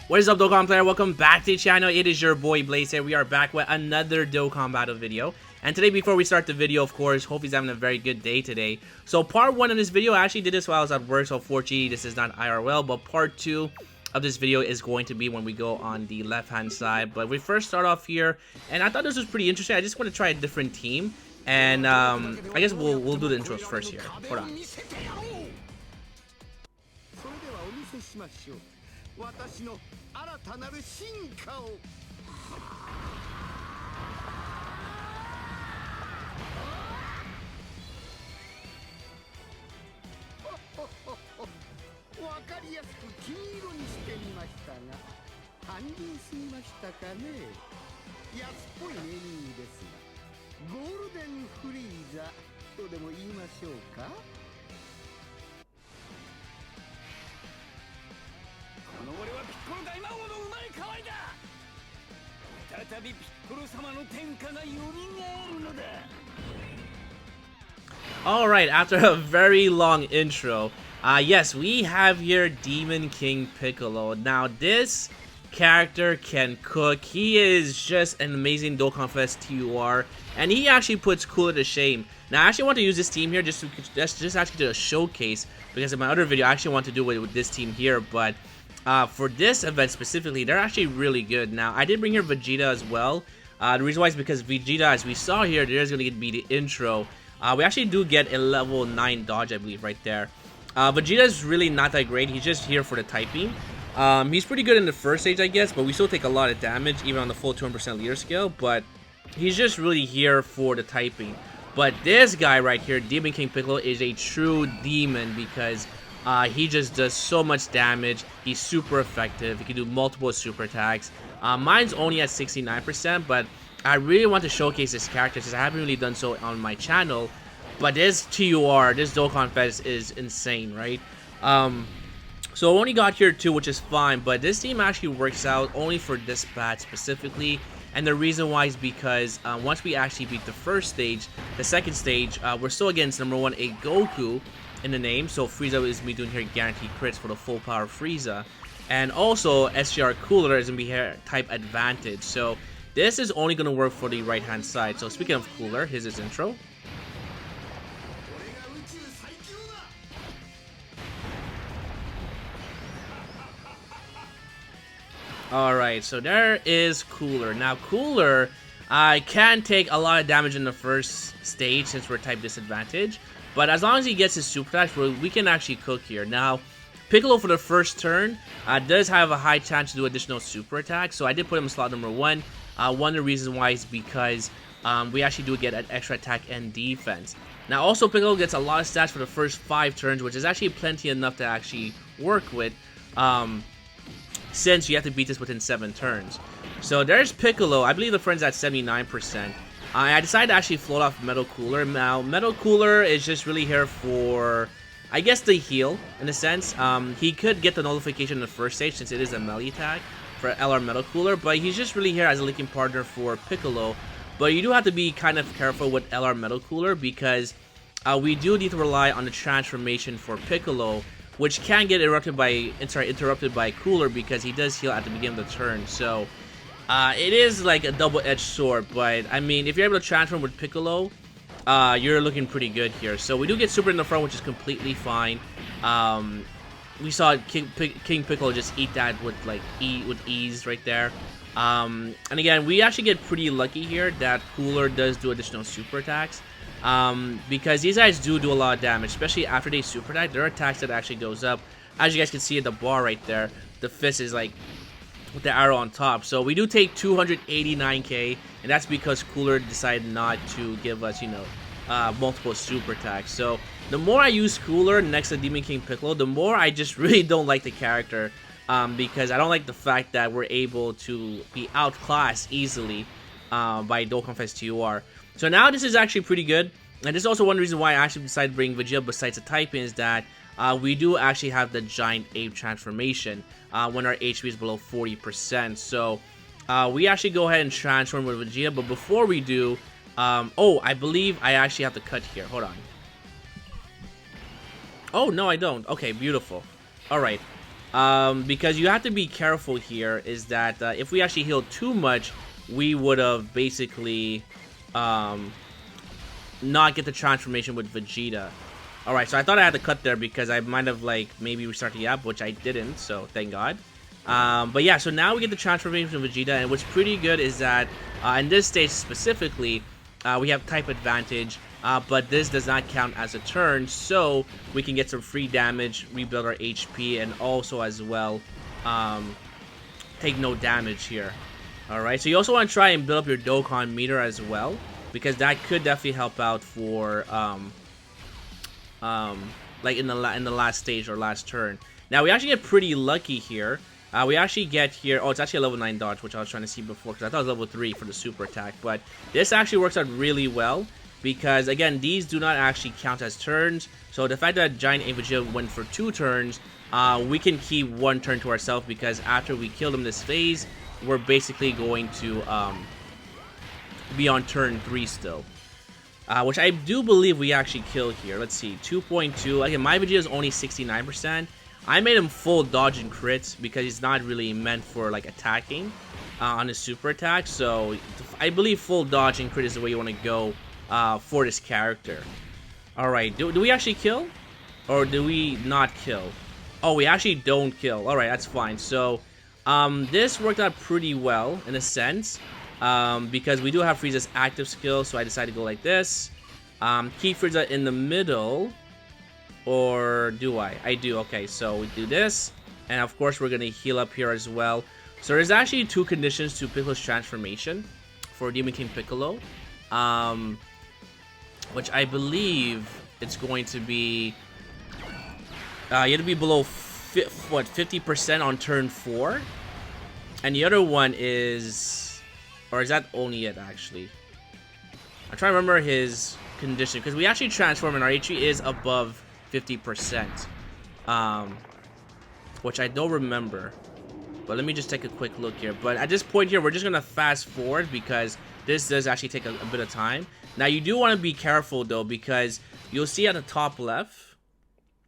What is up, Dokkan player? Welcome back to the channel. It is your boy Blaze here. We are back with another Dokkan battle video. And today, before we start the video, of course, hope he's having a very good day today. So part 1 of this video, I actually did this while I was at work, so unfortunately this is not IRL, but part 2 of this video is going to be when we go on the left hand side. But we first start off here, and I thought this was pretty interesting. I just want to try a different team, and I guess we'll do the intros first here. Hold on. 私の新たなる進化をわかりやすく金色にしてみましたが単純すぎましたかね。安っぽいネーミングですがゴールデンフリーザとでも言いましょうか。この俺はピッコロ大魔王の生まれ変わりだ。再びピッコロ様の天下が蘇るのだ。 Alright, after a very long intro, yes, we have here Demon King Piccolo. Now, this character can cook. He is just an amazing Dokkan Fest TUR, and he actually puts Cooler to shame. Now, I actually want to use this team here just actually to showcase, because in my other video, I actually want to do it with this team here, but for this event specifically, they're actually really good. Now, I did bring here Vegeta as well. The reason why is because Vegeta, as we saw here, there's going to be the intro. We actually do get a level 9 dodge, I believe, right there. Vegeta is really not that great. He's just here for the typing. He's pretty good in the first stage, I guess, but we still take a lot of damage, even on the full 200% leader scale. But he's just really here for the typing. But this guy right here, Demon King Piccolo, is a true demon because he just does so much damage. He's super effective. He can do multiple super attacks. Mine's only at 69%, but I really want to showcase this character since I haven't really done so on my channel. But this TUR, this Dokkan Fest is insane, right? So I only got here 2, which is fine, but this team actually works out only for this batch specifically. And the reason why is because once we actually beat the first stage, the second stage, we're still against number 1, a Goku in the name. So Frieza is me doing here guaranteed crits for the full power Frieza. And also SGR Cooler is going to be here type advantage. So this is only going to work for the right hand side. So speaking of Cooler, here's his intro. Alright, so there is Cooler. Now Cooler can take a lot of damage in the first stage since we're type disadvantage. But as long as he gets his super attacks, we can actually cook here. Now, Piccolo for the first turn does have a high chance to do additional super attacks. So I did put him in slot number 1. One of the reasons why is because we actually do get an extra attack and defense. Now also Piccolo gets a lot of stats for the first 5 turns, which is actually plenty enough to actually work with. Since you have to beat this within 7 turns. So there's Piccolo. I believe the friend's at 79%. I decided to actually float off Metal Cooler. Now, Metal Cooler is just really here for, I guess, the heal, in a sense. He could get the notification in the first stage since it is a melee attack for LR Metal Cooler, but he's just really here as a linking partner for Piccolo. But you do have to be kind of careful with LR Metal Cooler because we do need to rely on the transformation for Piccolo, which can get interrupted by Cooler because he does heal at the beginning of the turn. So it is like a double-edged sword, but I mean, if you're able to transform with Piccolo, you're looking pretty good here. So we do get super in the front, which is completely fine. We saw King Piccolo just eat that with ease right there. And again, we actually get pretty lucky here that Cooler does do additional super attacks. Because these guys do a lot of damage, especially after they super attack. Their attacks that actually goes up. As you guys can see at the bar right there, the fist is like with the arrow on top. So we do take 289k, and that's because Cooler decided not to give us, you know, multiple super attacks. So the more I use Cooler next to Demon King Piccolo, the more I just really don't like the character, because I don't like the fact that we're able to be outclassed easily by Dokkan Fest TUR. So now this is actually pretty good, and this is also one reason why I actually decided to bring Vegeta besides the typing is that we do actually have the Giant Ape transformation when our HP is below 40%. So we actually go ahead and transform with Vegeta, but before we do, oh, I believe I actually have to cut here. Hold on. Oh, no, I don't. Okay, beautiful. Alright. Because you have to be careful here is that if we actually heal too much, we would have basically not get the transformation with Vegeta. Alright, so I thought I had to cut there because I might have like maybe restarted the app, which I didn't, so thank God. But yeah, so now we get the transformation of Vegeta, and what's pretty good is that in this stage specifically, we have type advantage, but this does not count as a turn, so we can get some free damage, rebuild our HP, and also as well take no damage here. Alright, so you also want to try and build up your Dokkan meter as well, because that could definitely help out for like in the last stage or last turn. Now we actually get pretty lucky here. We actually get here, oh, it's actually a level 9 dodge, which I was trying to see before, because I thought it was level 3 for the super attack, but this actually works out really well, because, again, these do not actually count as turns, so the fact that Giant Vegeta went for 2 turns, we can keep 1 turn to ourselves, because after we kill them this phase, we're basically going to be on turn 3 still. Which I do believe we actually kill here. Let's see, 2.2, again, my Vegeta is only 69%. I made him full dodge and crits because he's not really meant for like attacking on his super attack. So I believe full dodge and crit is the way you want to go for this character. Alright, do we actually kill? Or do we not kill? Oh, we actually don't kill. Alright, that's fine. So this worked out pretty well in a sense. Because we do have Frieza's active skill, so I decided to go like this. Keep Frieza in the middle. Or do I? I do. Okay, so we do this. And of course, we're going to heal up here as well. So there's actually 2 conditions to Piccolo's transformation for Demon King Piccolo. Which I believe it's going to be... you have to be below 50% on turn 4. And the other one is... Or is that only it, actually? I'm trying to remember his condition. Because we actually transform and our HP is above 50%, which I don't remember, but let me just take a quick look here. But at this point here, we're just gonna fast forward because this does actually take a bit of time. Now you do want to be careful though, because you'll see at the top left,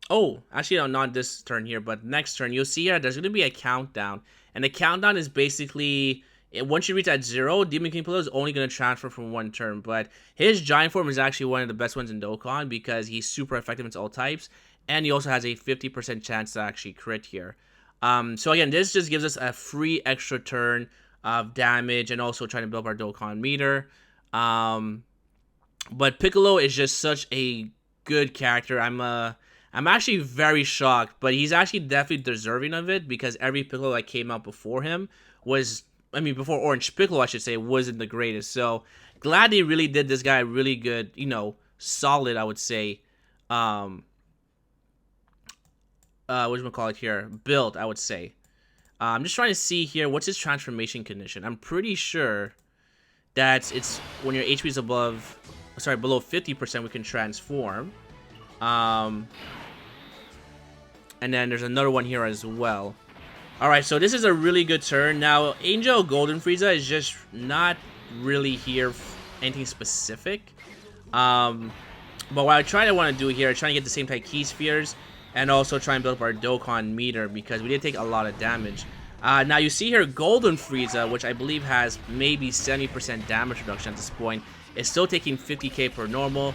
oh, actually no, not this turn here, but next turn, you'll see here there's gonna be a countdown, and the countdown is basically once you reach that 0, Demon King Piccolo is only going to transfer from 1 turn. But his Giant Form is actually one of the best ones in Dokkan because he's super effective against all types. And he also has a 50% chance to actually crit here. So again, this just gives us a free extra turn of damage and also trying to build up our Dokkan meter. But Piccolo is just such a good character. I'm actually very shocked, but he's actually definitely deserving of it because every Piccolo that came out before him was... I mean, before Orange Piccolo, I should say, wasn't the greatest. So, glad they really did this guy really good, you know, solid, I would say. Whatchamacallit here? Build, I would say. I'm just trying to see here, what's his transformation condition? I'm pretty sure that it's when your HP is above, sorry, below 50%, we can transform. And then there's another one here as well. Alright, so this is a really good turn. Now, Angel Golden Frieza is just not really here for anything specific. But what I want to do here, trying to get the same type key spheres and also try and build up our Dokkan meter because we did take a lot of damage. Now, you see here Golden Frieza, which I believe has maybe 70% damage reduction at this point, is still taking 50k per normal.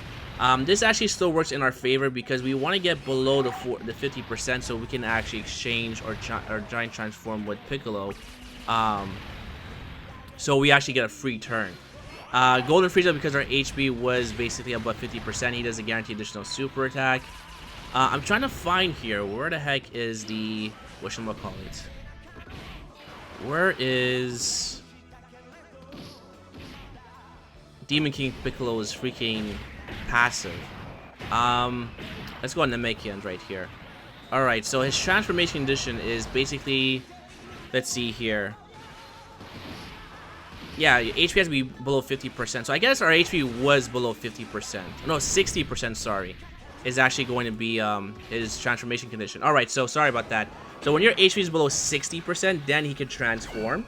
This actually still works in our favor because we want to get below the 50% so we can actually exchange our Giant Transform with Piccolo. So we actually get a free turn. Golden Frieza, because our HP was basically above 50%, he does a guaranteed additional super attack. I'm trying to find here, where the heck is the... whatchamacallit? Where is... Demon King Piccolo's freaking... passive. Let's go on Namekian right here. Alright, so his transformation condition is basically, let's see here. Yeah, HP has to be below 50%. So I guess our HP was below 50%. No, 60%, sorry. Is actually going to be his transformation condition. Alright, so sorry about that. So when your HP is below 60%, then he can transform.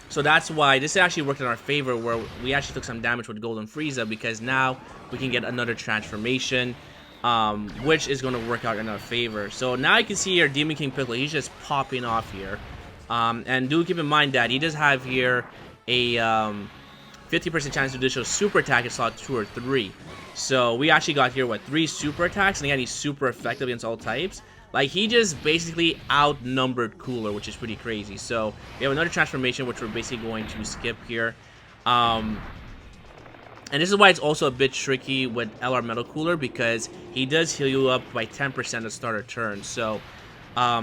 So that's why this actually worked in our favor, where we actually took some damage with Golden Frieza, because now we can get another transformation. which is going to work out in our favor. So now you can see here Demon King Piccolo, he's just popping off here. And do keep in mind that he does have here a 50% chance to additional super attack in slot 2 or 3. So we actually got here, what, 3 super attacks, and again, he's super effective against all types. Like, he just basically outnumbered Cooler, which is pretty crazy. So we have another transformation, which we're basically going to skip here. And this is why it's also a bit tricky with LR Metal Cooler, because he does heal you up by 10% to start a turn. So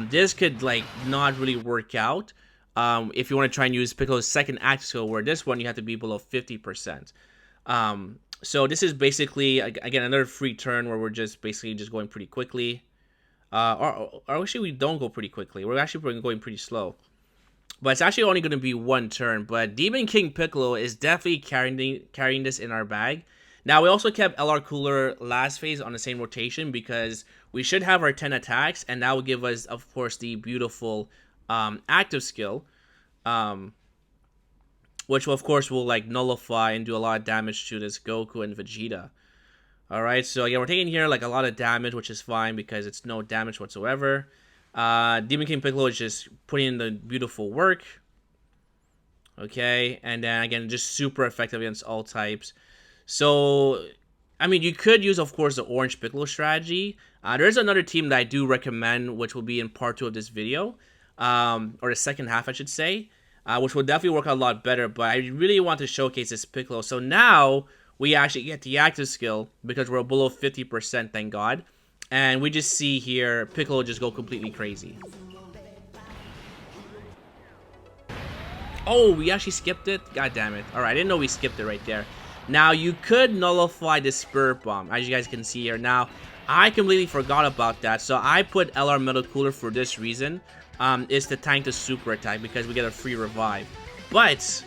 this could, like, not really work out if you want to try and use Piccolo's second active skill, where this one you have to be below 50%. So this is basically, again, another free turn where we're just basically just going pretty quickly. Or actually, we don't go pretty quickly. We're actually going pretty slow. But it's actually only going to be one turn. But Demon King Piccolo is definitely carrying this in our bag. Now, we also kept LR Cooler last phase on the same rotation, because we should have our 10 attacks. And that will give us, of course, the beautiful active skill. Which, of course, will, like, nullify and do a lot of damage to this Goku and Vegeta. Alright, so again, we're taking here, like, a lot of damage, which is fine because it's no damage whatsoever. Demon King Piccolo is just putting in the beautiful work. Okay, and then, again, just super effective against all types. So, I mean, you could use, of course, the Orange Piccolo strategy. There's another team that I do recommend, which will be in part 2 of this video. Or the second half, I should say. Which will definitely work out a lot better, but I really want to showcase this Piccolo. So now we actually get the active skill because we're below 50%, thank God. And we just see here Piccolo just go completely crazy. Oh, we actually skipped it? God damn it. Alright, I didn't know we skipped it right there. Now, you could nullify the Spirit Bomb, as you guys can see here. Now, I completely forgot about that, so I put LR Metal Cooler for this reason. Is to tank the super attack because we get a free revive. But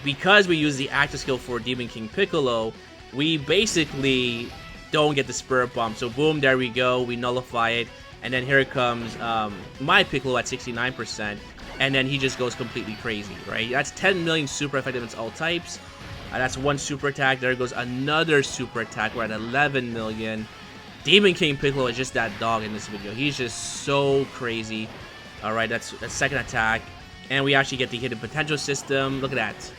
because we use the active skill for Demon King Piccolo, we basically don't get the Spirit Bomb. So boom, there we go, we nullify it, and then here comes my Piccolo at 69%, and then he just goes completely crazy, right? That's 10 million super effective against all types. That's one super attack. There goes another super attack. We're at 11 million. Demon King Piccolo is just that dog in this video. He's just so crazy. Alright, that's second attack. And we actually get the hidden potential system. Look at that.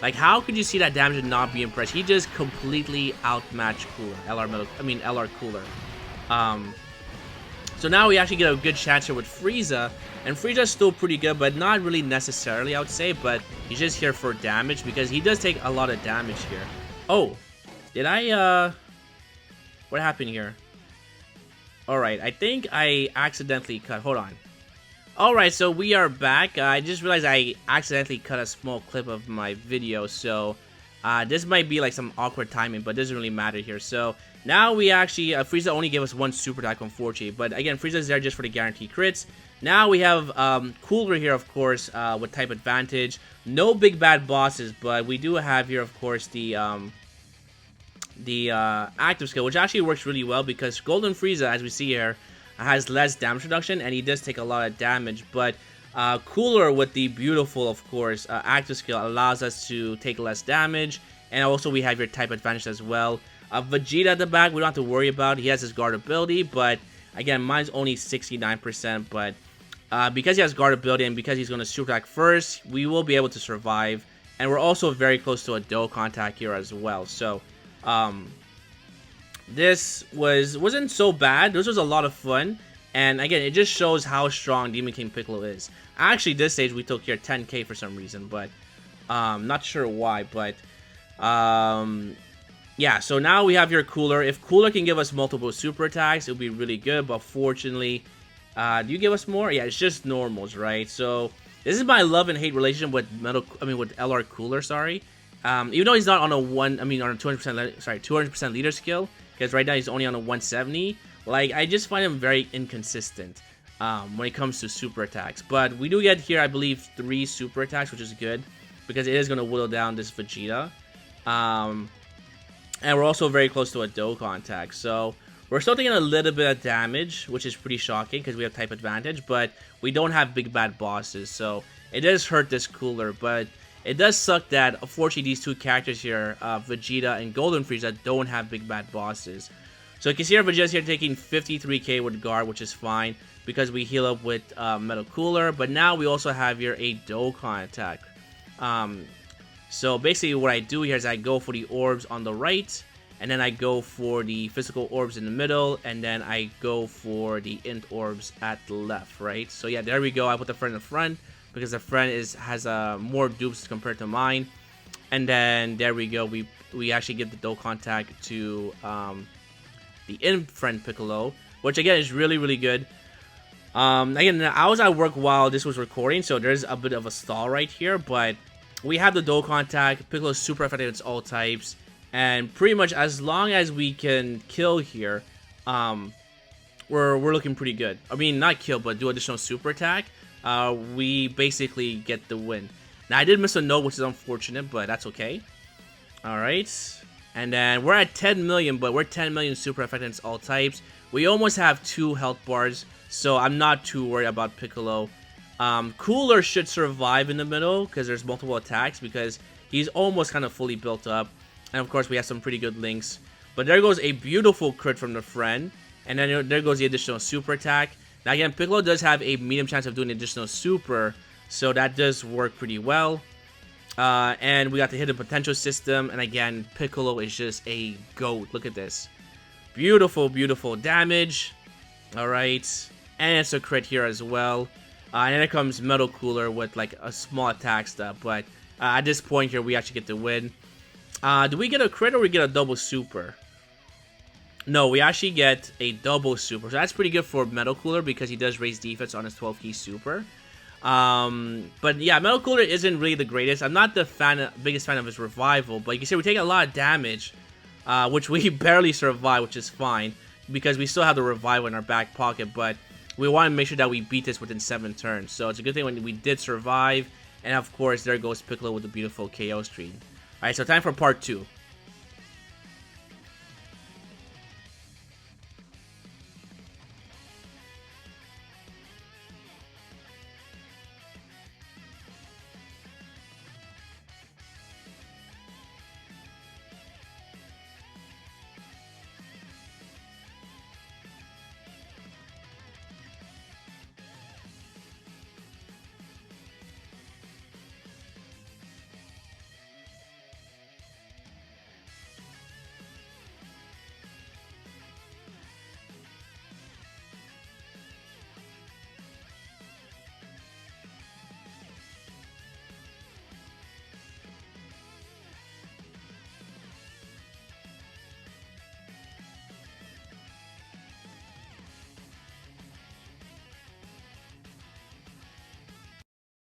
Like, how could you see that damage and not be impressed? He just completely outmatched Cooler. LR Cooler. So now we actually get a good chance here with Frieza. And Frieza's still pretty good, but not really necessarily, I would say. But he's just here for damage because he does take a lot of damage here. Oh, did I, what happened here? Alright, I think I accidentally cut. Hold on. Alright, so we are back. I just realized I accidentally cut a small clip of my video. So, this might be like some awkward timing, but it doesn't really matter here. So, now we actually, Frieza only gave us one super attack, unfortunately. But again, Frieza's there just for the guaranteed crits. Now we have Cooler here, of course, with type advantage. No big bad bosses, but we do have here, of course, the active skill, which actually works really well because Golden Frieza, as we see here, has less damage reduction, and he does take a lot of damage. But Cooler with the beautiful, of course, active skill allows us to take less damage, and also we have your type advantage as well. Vegeta at the back, we don't have to worry about. He has his guard ability, but again, mine's only 69%, but because he has guard ability and because he's going to super attack first, we will be able to survive, and we're also very close to a Dokkan attack here as well. So this wasn't so bad. This was a lot of fun, and again, it just shows how strong Demon King Piccolo is. Actually, this stage we took here 10k for some reason, but not sure why. But yeah, so now we have your Cooler. If Cooler can give us multiple super attacks, it would be really good. But fortunately, do you give us more? Yeah, it's just normals, right? So this is my love and hate relationship with with LR Cooler. Sorry, even though he's not on a on a 200% leader skill, because right now he's only on a 170. Like, I just find him very inconsistent when it comes to super attacks. But we do get here, I believe, 3 super attacks, which is good because it is going to whittle down this Vegeta. And we're also very close to a Dokkan attack. So we're still taking a little bit of damage, which is pretty shocking because we have type advantage. But we don't have big bad bosses. So it does hurt this Cooler. But it does suck that, unfortunately, these two characters here, Vegeta and Golden Frieza, don't have big bad bosses. So you can see our Vegeta's here taking 53k with guard, which is fine because we heal up with Metal Cooler. But now we also have here a Dokkan attack. So basically what I do here is I go for the orbs on the right, and then I go for the physical orbs in the middle, and then I go for the int orbs at the left, right? So yeah, there we go. I put the friend in the front because the friend has more dupes compared to mine. And then there we go. We actually give the Dokkan attack to the int friend Piccolo, which again is really, really good. Again, I was at work while this was recording, so there's a bit of a stall right here, but we have the Dokkan attack. Piccolo is super effective against all types, and pretty much as long as we can kill here, we're looking pretty good. I mean, not kill, but do additional super attack. We basically get the win. Now, I did miss a note, which is unfortunate, but that's okay. Alright, and then we're at 10 million, but we're 10 million super effective against all types. We almost have 2 health bars, so I'm not too worried about Piccolo. Cooler should survive in the middle because there's multiple attacks because he's almost kind of fully built up. And of course, we have some pretty good links. But there goes a beautiful crit from the friend. And then there goes the additional super attack. Now again, Piccolo does have a medium chance of doing additional super, so that does work pretty well. And we got the hidden potential system. And again, Piccolo is just a goat. Look at this. Beautiful, beautiful damage. Alright. And it's a crit here as well. And then it comes Metal Cooler with like a small attack stuff. But at this point here, we actually get the win. Do we get a crit or we get a double super? No, we actually get a double super. So that's pretty good for Metal Cooler because he does raise defense on his 12-key super. But yeah, Metal Cooler isn't really the greatest. I'm not the biggest fan of his revival, but you can see we take a lot of damage, which we barely survive, which is fine because we still have the revival in our back pocket. But we want to make sure that we beat this within 7 turns. So it's a good thing when we did survive. And of course, there goes Piccolo with the beautiful KO stream. Alright, so time for part 2.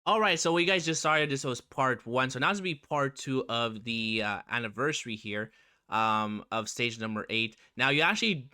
Alright, so you guys just saw this was part 1. So now it's going to be part 2 of the anniversary here of stage number 8. Now,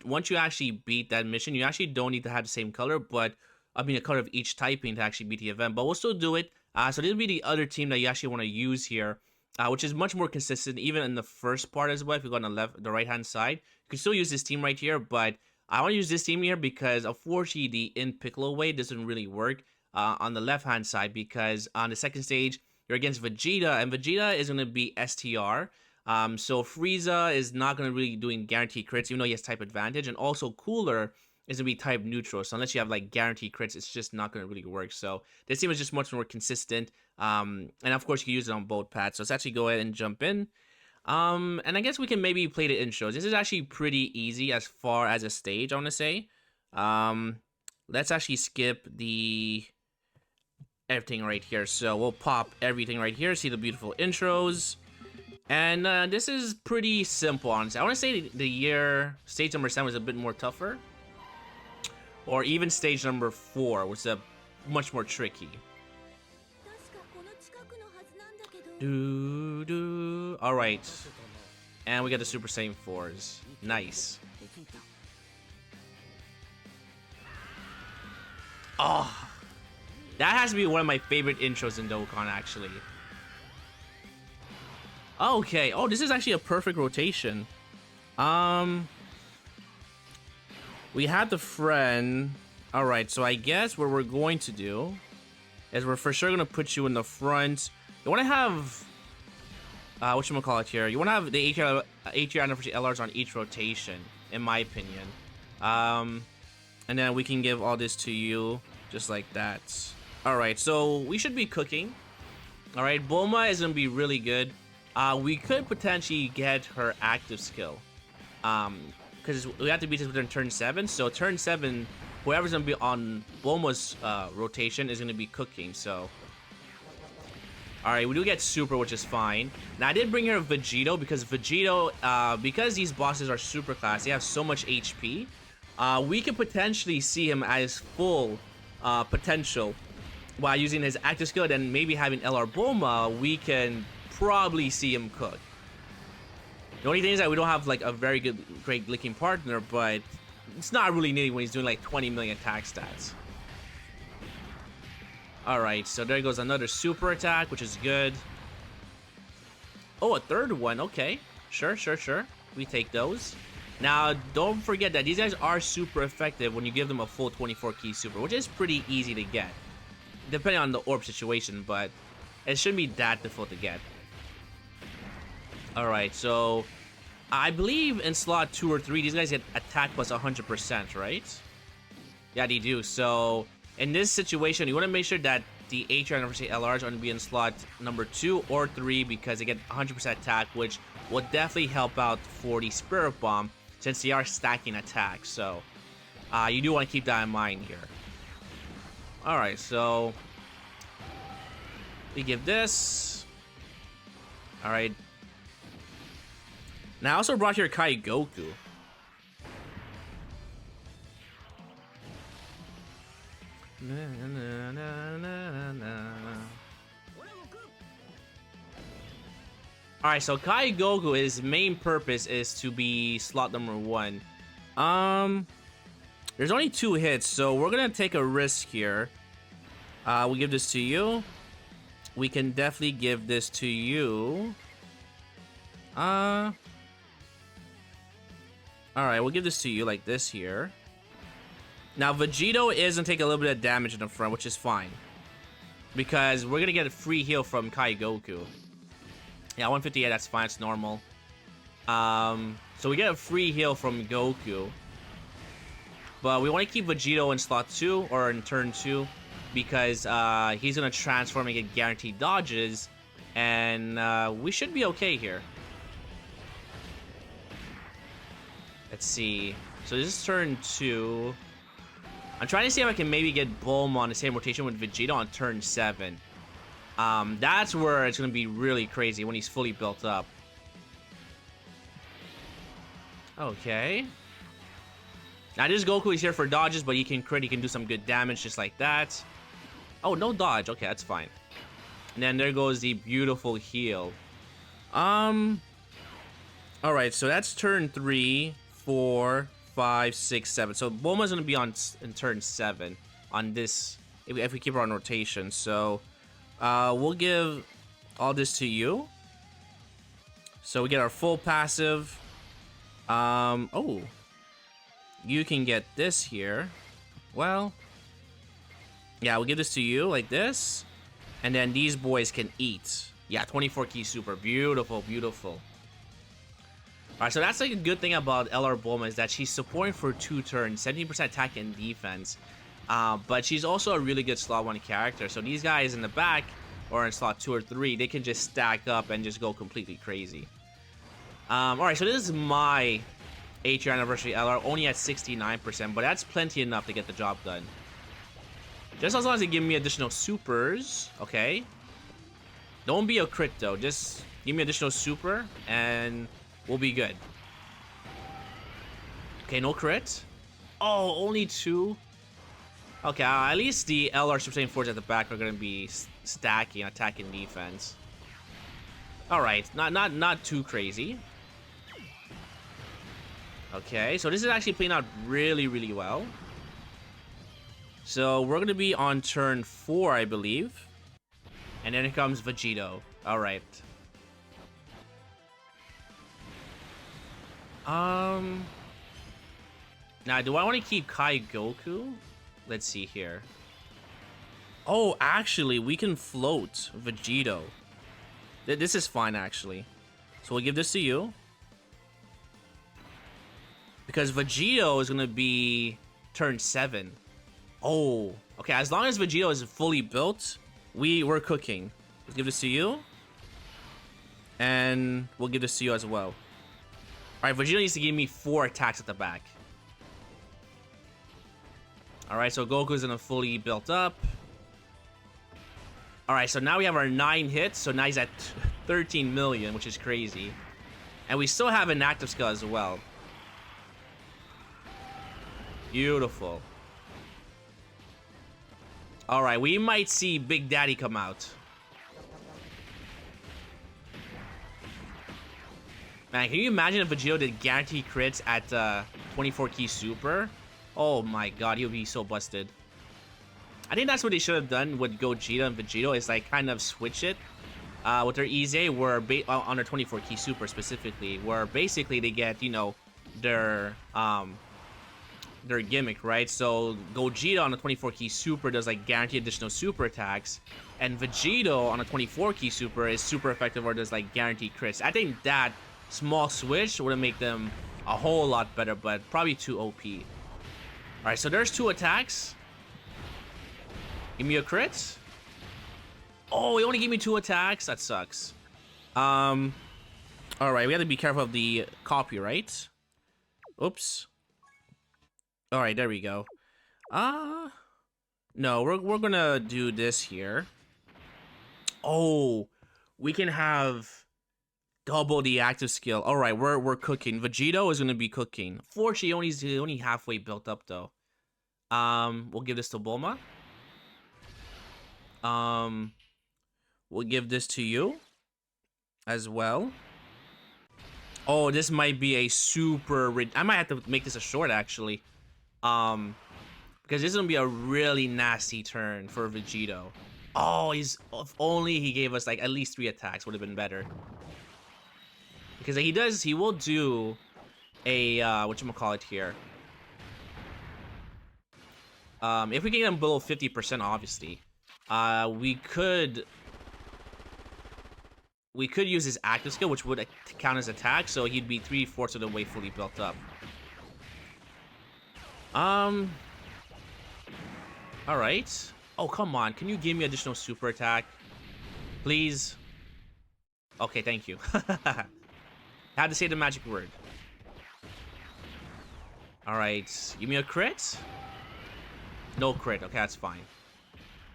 once you actually beat that mission, you actually don't need to have the same color, but I mean the color of each typing to actually beat the event. But we'll still do it. So this will be the other team that you actually want to use here, which is much more consistent, even in the first part as well. If you go on the right-hand side, you can still use this team right here, but I want to use this team here because, unfortunately, the in Piccolo way doesn't really work on the left-hand side because on the second stage, you're against Vegeta, and Vegeta is going to be STR. So Frieza is not going to really doing guaranteed crits, even though he has type advantage, and also Cooler is going to be type neutral. So unless you have like guaranteed crits, it's just not going to really work. So this team is just much more consistent. And of course, you can use it on both paths. So let's actually go ahead and jump in. And I guess we can maybe play the intros. This is actually pretty easy as far as a stage, I want to say. Let's actually skip the everything right here. So we'll pop everything right here. See the beautiful intros. And this is pretty simple, honestly. I want to say the year stage number 7 was a bit more tougher. Or even stage number 4 was a much more tricky. Alright. And we got the Super Saiyan 4s. Nice. Oh. That has to be one of my favorite intros in Dokkan, actually. Okay. Oh, this is actually a perfect rotation. We had the friend. Alright, so I guess what we're going to do is we're for sure going to put you in the front. You want to have... whatchamacallit here? You want to have the 8-year anniversary LRs on each rotation. in my opinion. And then we can give all this to you, just like that. Alright, so we should be cooking. Alright, Bulma is going to be really good. We could potentially get her active skill. Because we have to beat this within turn 7. So turn 7, whoever's going to be on Bulma's rotation is going to be cooking, so... Alright, we do get Super, which is fine. Now, I did bring here Vegito, because because these bosses are super class, they have so much HP. We could potentially see him at his full potential while using his active skill, then maybe having LR Bulma, we can probably see him cook. The only thing is that we don't have like a very great linking partner, but it's not really needed when he's doing like 20 million attack stats. Alright, so there goes another super attack, which is good. Oh, a third one. Okay. Sure. We take those. Now, don't forget that these guys are super effective when you give them a full 24 key super, which is pretty easy to get. Depending on the orb situation, but it shouldn't be that difficult to get. Alright, so I believe in slot 2 or 3, these guys get attack plus 100%, right? Yeah, they do. So in this situation, you want to make sure that the HR University LRs are going to be in slot number 2 or 3 because they get 100% attack, which will definitely help out for the Spirit Bomb since they are stacking attack. So you do want to keep that in mind here. Alright, so we give this. Alright. Now I also brought here Kai Goku. Alright, so Kai Goku, his main purpose is to be slot number 1. There's only 2 hits, so we're gonna take a risk here. We give this to you. We can definitely give this to you. Alright, we'll give this to you like this here. Now, Vegito is gonna take a little bit of damage in the front, which is fine. Because we're gonna get a free heal from Kai Goku. Yeah, 158, that's fine, it's normal. So we get a free heal from Goku. But we want to keep Vegito in slot 2, or in turn 2. Because he's gonna transform and get guaranteed dodges. And we should be okay here. Let's see. So this is turn 2. I'm trying to see if I can maybe get Bulma on the same rotation with Vegeta on turn 7. That's where it's going to be really crazy when he's fully built up. Okay. Now this Goku is here for dodges, but he can crit, he can do some good damage just like that. Oh, no dodge. Okay, that's fine. And then there goes the beautiful heal. Alright, so that's turn 3, 4, 5, 6, 7. So Bulma's gonna be in turn 7 on this if we keep her on rotation. So we'll give all this to you. So we get our full passive. Oh, you can get this here. Well, yeah, we'll give this to you like this, and then these boys can eat. Yeah, 24 key super, beautiful, beautiful. Alright, so that's like a good thing about LR Bulma is that she's supporting for 2 turns, 17% attack and defense. But she's also a really good slot 1 character. So these guys in the back, or in slot 2 or 3, they can just stack up and just go completely crazy. Alright, so this is my 8-year anniversary LR, only at 69%, but that's plenty enough to get the job done. Just as long as they give me additional supers, okay? Don't be a crit though, just give me additional super and we'll be good. Okay, no crit. Oh, only 2. Okay, at least the LR Super Saiyan 4s at the back are gonna be stacking attack and defense. All right, not too crazy. Okay, so this is actually playing out really, really well. So we're gonna be on turn 4, I believe, and then it comes Vegito. All right. Now, do I want to keep Kai Goku? Let's see here. Oh, actually, we can float Vegito. This is fine, actually. So we'll give this to you. Because Vegito is gonna be turn 7. Oh, okay. As long as Vegito is fully built, we're cooking. Let's give this to you, and we'll give this to you as well. All right, Vegito needs to give me 4 attacks at the back. All right, so Goku's gonna fully built up. All right, so now we have our 9 hits. So now he's at 13 million, which is crazy. And we still have an active skill as well. Beautiful. All right, we might see Big Daddy come out. Man, can you imagine if Vegito did guaranteed crits at 24 key super? Oh my god, he would be so busted. I think that's what they should have done with Gogeta and Vegito, is like kind of switch it with their Ize, where on their 24 key super specifically, where basically they get, you know, their gimmick, right? So Gogeta on the 24 key super does like guaranteed additional super attacks, and Vegito on a 24 key super is super effective or does like guaranteed crits. I think that small switch would have made them a whole lot better, but probably too OP. All right, so there's 2 attacks. Give me a crit. Oh, he only gave me 2 attacks. That sucks. All right, we have to be careful of the copyright. Oops. All right, there we go. No, we're gonna do this here. Oh, we can have double the active skill. All right, we're cooking. Vegito is gonna be cooking. Fortunately, he's only halfway built up though. We'll give this to Bulma. We'll give this to you as well. Oh, this might be a super... I might have to make this a short, actually. Because this is gonna be a really nasty turn for Vegito. Oh, if only he gave us, like, at least 3 attacks would have been better. Because he will do a, whatchamacallit here. If we can get him below 50%, obviously. We could use his active skill, which would count as attack, so he'd be 3/4 of the way fully built up. Alright. Oh, come on. Can you give me additional super attack? Please? Okay, thank you. I had to say the magic word. Alright. Give me a crit? No crit. Okay, that's fine.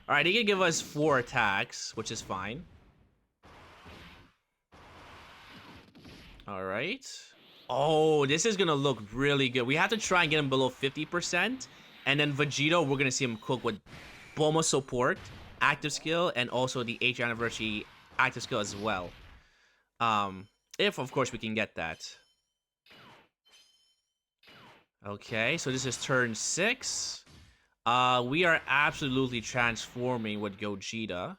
Alright, he can give us 4 attacks, which is fine. Alright. Oh, this is gonna look really good. We have to try and get him below 50%. And then Vegito, we're gonna see him cook with Bulma support, active skill, and also the 8th anniversary active skill as well. If, of course, we can get that. Okay, so this is turn 6. We are absolutely transforming with Gogeta.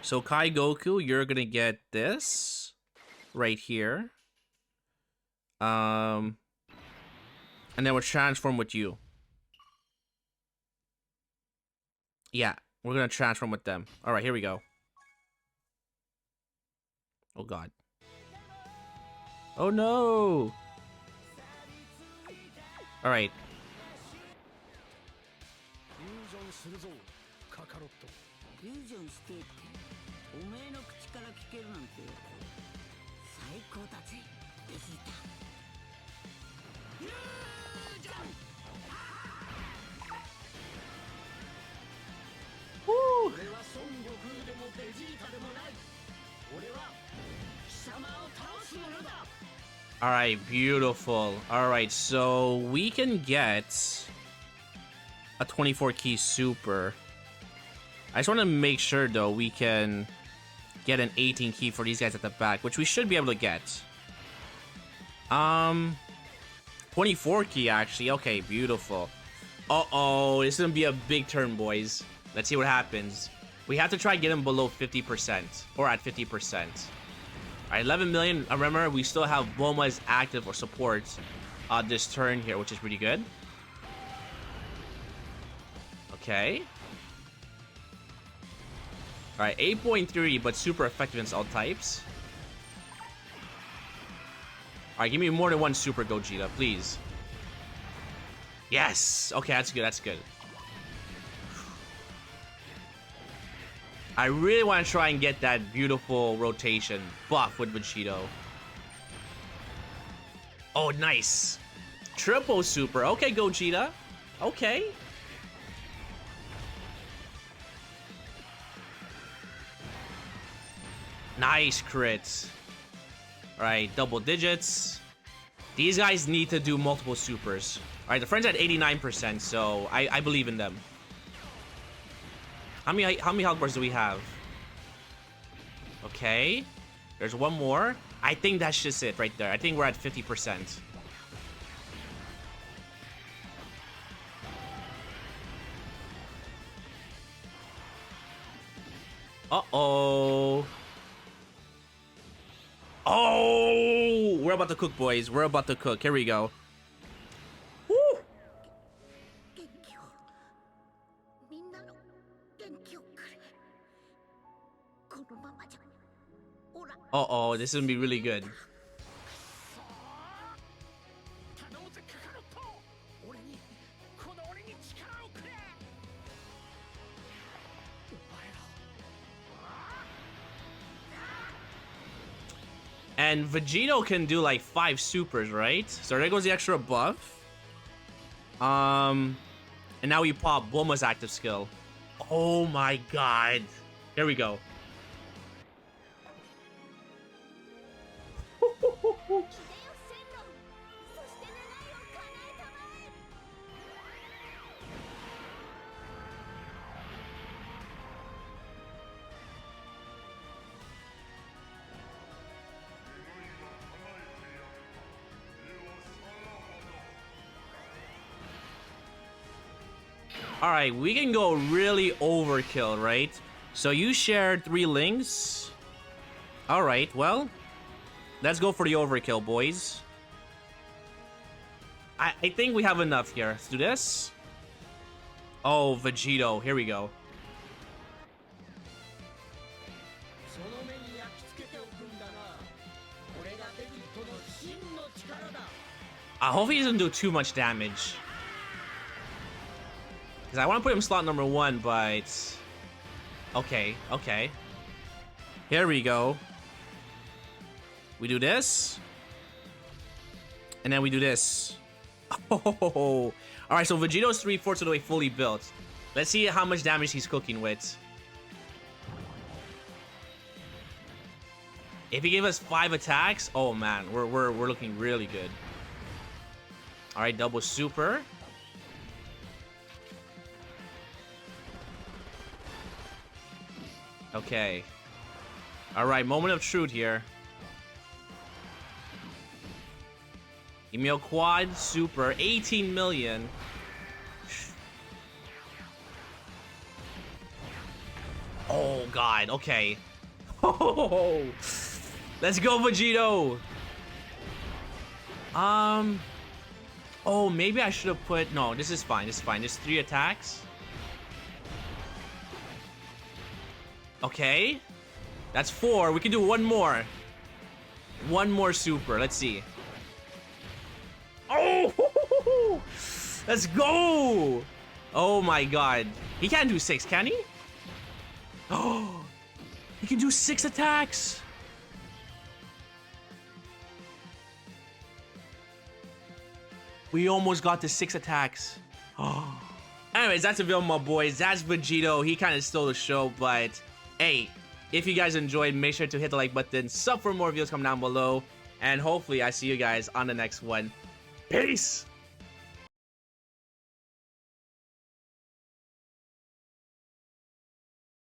So Kai Goku, you're gonna get this right here. And then we'll transform with you. Yeah, we're gonna transform with them. All right, here we go. Oh god. Oh no. All right. Woo. All right, beautiful. All right, so we can get a 24 key super. I just want to make sure though we can get an 18 key for these guys at the back, which we should be able to get. 24 key actually. Okay, beautiful. Uh-oh, this is gonna be a big turn, boys. Let's see what happens. We have to try and get him below 50% or at 50%. Alright, 11 million. Remember, we still have Bulma as active or support this turn here, which is pretty good. Okay. Alright, 8.3, but super effective against all types. Alright, give me more than one Super Gogeta, please. Yes! Okay, that's good, that's good. I really want to try and get that beautiful rotation buff with Vegito. Oh, nice. Triple Super. Okay, Gogeta. Okay. Nice crits. Alright, double digits. These guys need to do multiple supers. Alright, the friend's at 89%, so I believe in them. How many health bars do we have? Okay. There's one more. I think that's just it right there. I think we're at 50%. Uh-oh. Oh! We're about to cook, boys. We're about to cook. Here we go. Woo! Uh-oh, this is gonna be really good. And Vegito can do like 5 supers, right? So there goes the extra buff. And now we pop Bulma's active skill. Oh my god. Here we go. Alright, we can go really overkill, right? So you shared 3 links. Alright, well, let's go for the overkill, boys. I think we have enough here. Let's do this. Oh, Vegito. Here we go. Hopefully he doesn't do too much damage. Because I want to put him slot number 1, but... Okay, okay. Here we go. We do this. And then we do this. Oh, alright, so Vegito's 3/4 of the way fully built. Let's see how much damage he's cooking with. If he gave us 5 attacks, oh man, we're looking really good. Alright, double super. Okay. Alright, moment of truth here. Give me a quad super, 18 million. Oh god, okay. Oh, let's go, Vegito. Oh, maybe I should have put... No, this is fine, this is fine. There's 3 attacks. Okay. That's 4. We can do one more. One more super. Let's see. Oh! Let's go! Oh my god. He can't do 6, can he? Oh! He can do 6 attacks! We almost got to 6 attacks. Oh. Anyways, that's a video, my boys. That's Vegito. He kind of stole the show, but hey, if you guys enjoyed, make sure to hit the like button, sub for more videos, come down below, and hopefully I see you guys on the next one. Peace!